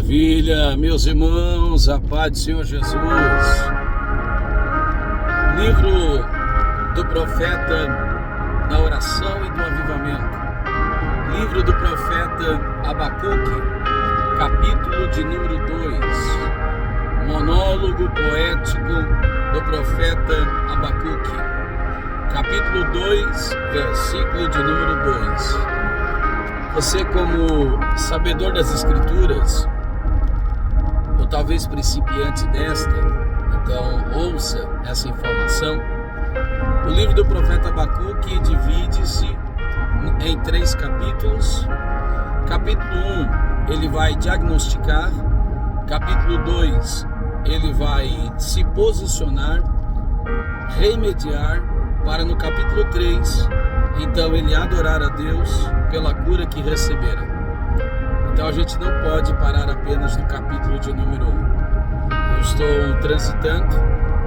Maravilha, meus irmãos, a paz do Senhor Jesus. Livro do profeta da oração e do avivamento. Livro do profeta Abacuque, capítulo de número 2. Monólogo poético do profeta Abacuque, capítulo 2, versículo de número 2. Você, como sabedor das Escrituras, ou talvez principiante desta, então ouça essa informação. O livro do profeta Abacuque divide-se em 3 capítulos. Capítulo 1, ele vai diagnosticar. Capítulo 2, ele vai se posicionar, remediar, para no capítulo 3, então ele adorar a Deus pela cura que recebera. Então a gente não pode parar apenas no capítulo de número 1. Eu estou transitando,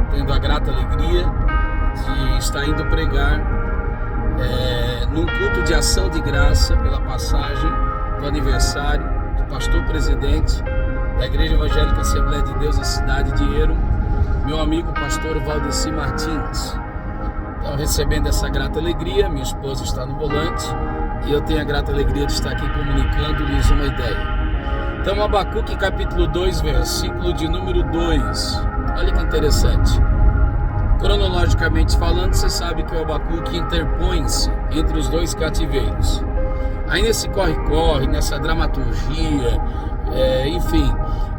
tendo a grata alegria de estar indo pregar num culto de ação de graça pela passagem do aniversário do pastor presidente da Igreja Evangélica Assembleia de Deus da cidade de Eiro, meu amigo pastor Valdeci Martins. Então, recebendo essa grata alegria, minha esposa está no volante e eu tenho a grata alegria de estar aqui comunicando-lhes uma ideia. Então, Abacuque capítulo 2, versículo de número 2. Olha que interessante. Cronologicamente falando, você sabe que o Abacuque interpõe-se entre os 2 cativeiros. Aí nesse corre-corre, nessa dramaturgia, enfim,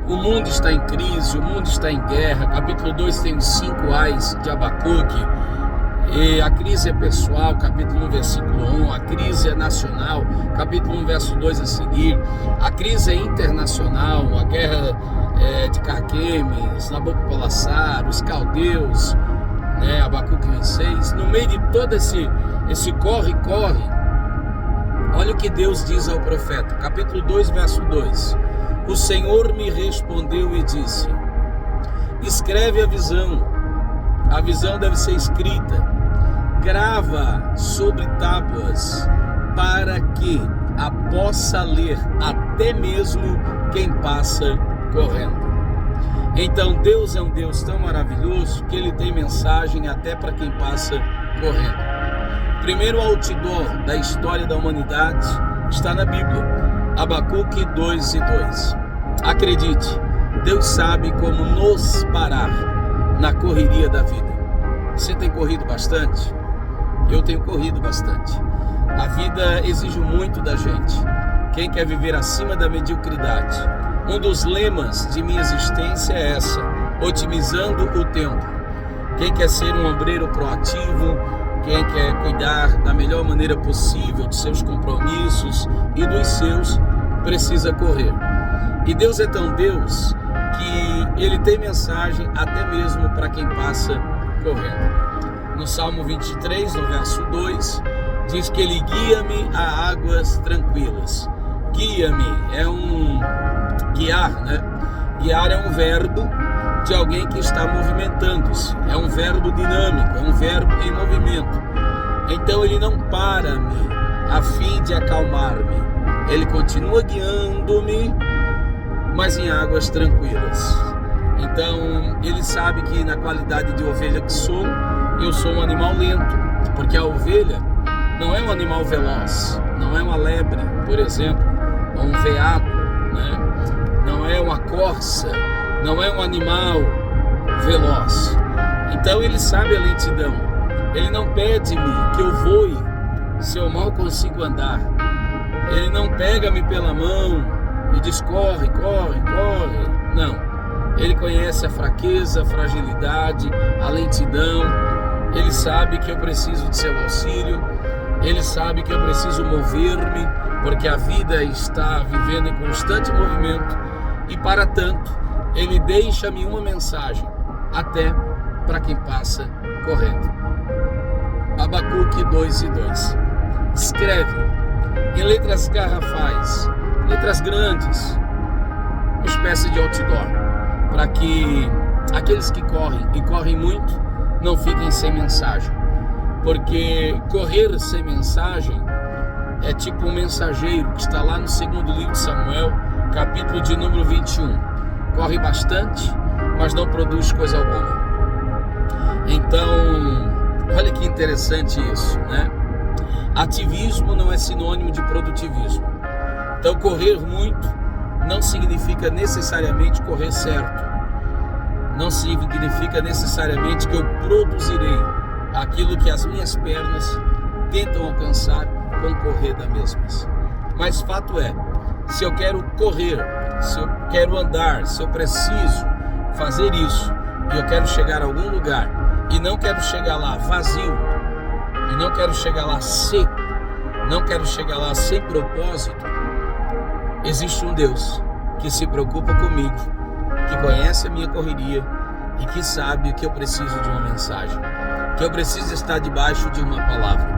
o mundo está em crise, o mundo está em guerra. Capítulo 2 tem os 5 ais de Abacuque. E a crise é pessoal, capítulo 1, versículo 1, a crise é nacional, capítulo 1, verso 2 a seguir, a crise é internacional, a guerra de Carquemes, Nabopolassar, os caldeus, Abacuque 6. No meio de todo esse corre-corre, olha o que Deus diz ao profeta, capítulo 2, verso 2. O Senhor me respondeu e disse: escreve a visão deve ser escrita, grava sobre tábuas, para que a possa ler até mesmo quem passa correndo. Então Deus é um Deus tão maravilhoso que Ele tem mensagem até para quem passa correndo. Primeiro outdoor da história da humanidade está na Bíblia, Abacuque 2 e 2. Acredite, Deus sabe como nos parar na correria da vida. Você tem corrido bastante? Eu tenho corrido bastante. A vida exige muito da gente. Quem quer viver acima da mediocridade? Um dos lemas de minha existência é essa: otimizando o tempo. Quem quer ser um obreiro proativo, quem quer cuidar da melhor maneira possível dos seus compromissos e dos seus, precisa correr. E Deus é tão Deus que Ele tem mensagem até mesmo para quem passa correndo. No Salmo 23, no verso 2, diz que Ele guia-me a águas tranquilas. Guia-me é guiar, Guiar é um verbo de alguém que está movimentando-se. É um verbo dinâmico, é um verbo em movimento. Então Ele não para-me a fim de acalmar-me. Ele continua guiando-me, mas em águas tranquilas. Então Ele sabe que na qualidade de ovelha que sou, eu sou um animal lento, porque a ovelha não é um animal veloz, não é uma lebre, por exemplo, ou um veado, não é uma corça, não é um animal veloz. Então Ele sabe a lentidão. Ele não pede-me que eu voe se eu mal consigo andar. Ele não pega-me pela mão e diz: corre, corre, corre. Não. Ele conhece a fraqueza, a fragilidade, a lentidão. Ele sabe que eu preciso de seu auxílio. Ele sabe que eu preciso mover-me, porque a vida está vivendo em constante movimento. E para tanto, Ele deixa-me uma mensagem, até para quem passa correndo. Abacuque 2 e 2. Escreve em letras garrafais, letras grandes, uma espécie de outdoor, para que aqueles que correm, e correm muito, não fiquem sem mensagem. Porque correr sem mensagem é tipo um mensageiro que está lá no 2º livro de Samuel, capítulo de número 21. Corre bastante, mas não produz coisa alguma. Então, olha que interessante isso, né? Ativismo não é sinônimo de produtivismo. Então, correr muito não significa necessariamente correr certo. Não significa necessariamente que eu produzirei aquilo que as minhas pernas tentam alcançar com o correr das mesmas. Mas fato é, se eu quero correr, se eu quero andar, se eu preciso fazer isso, e eu quero chegar a algum lugar, e não quero chegar lá vazio, e não quero chegar lá seco, não quero chegar lá sem propósito, existe um Deus que se preocupa comigo, que conhece a minha correria e que sabe que eu preciso de uma mensagem, que eu preciso estar debaixo de uma palavra,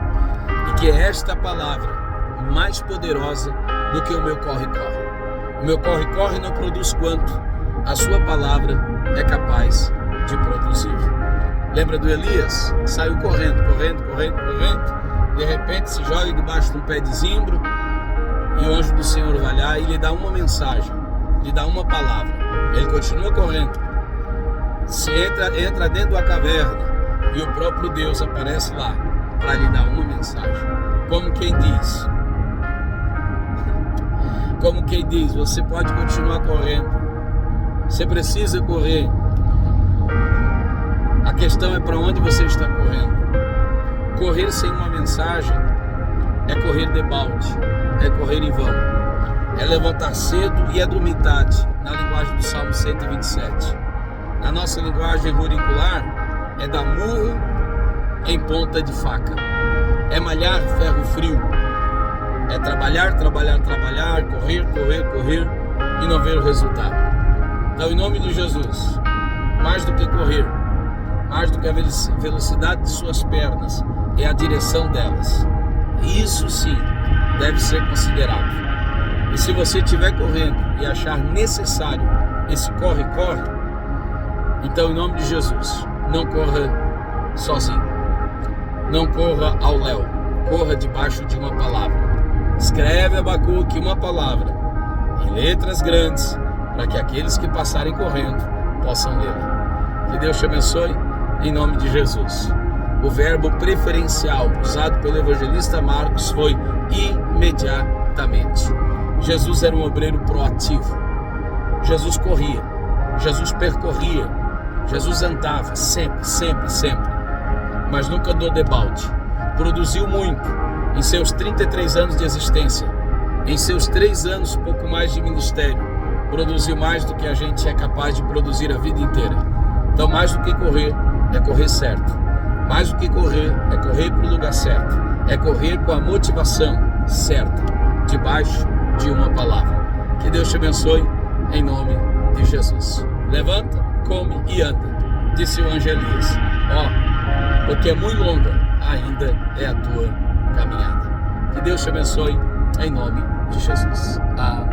e que é esta palavra mais poderosa do que o meu corre-corre. O meu corre-corre não produz quanto a sua palavra é capaz de produzir. Lembra do Elias? Saiu correndo, de repente se joga debaixo de um pé de zimbro e o anjo do Senhor vai lá e lhe dá uma mensagem, lhe dá uma palavra. Ele continua correndo, entra dentro da caverna e o próprio Deus aparece lá para lhe dar uma mensagem. Como quem diz, você pode continuar correndo, você precisa correr. A questão é para onde você está correndo. Correr sem uma mensagem é correr de balde, é correr em vão, é levantar cedo e é dormir tarde, na linguagem do Salmo 127. Na nossa linguagem auricular, é dar murro em ponta de faca, é malhar ferro frio, é trabalhar, correr e não ver o resultado. Então, em nome de Jesus, mais do que correr, mais do que a velocidade de suas pernas, é a direção delas. Isso sim deve ser considerado. E se você estiver correndo e achar necessário esse corre-corre, então, em nome de Jesus, não corra sozinho, não corra ao léu, corra debaixo de uma palavra. Escreve, Abacuque, uma palavra em letras grandes, para que aqueles que passarem correndo possam lê-la. Que Deus te abençoe, em nome de Jesus. O verbo preferencial usado pelo evangelista Marcos foi imediatamente. Jesus era um obreiro proativo. Jesus corria, Jesus percorria, Jesus andava sempre, mas nunca andou de balde. Produziu muito em seus 33 anos de existência, em seus 3 anos, pouco mais de ministério, produziu mais do que a gente é capaz de produzir a vida inteira. Então, mais do que correr, é correr certo. Mais do que correr, é correr para o lugar certo. É correr com a motivação certa, debaixo de uma palavra. Que Deus te abençoe, em nome de Jesus. Levanta, come e anda, disse o anjo Elias. Porque é muito longa ainda é a tua caminhada. Que Deus te abençoe, em nome de Jesus. Amém.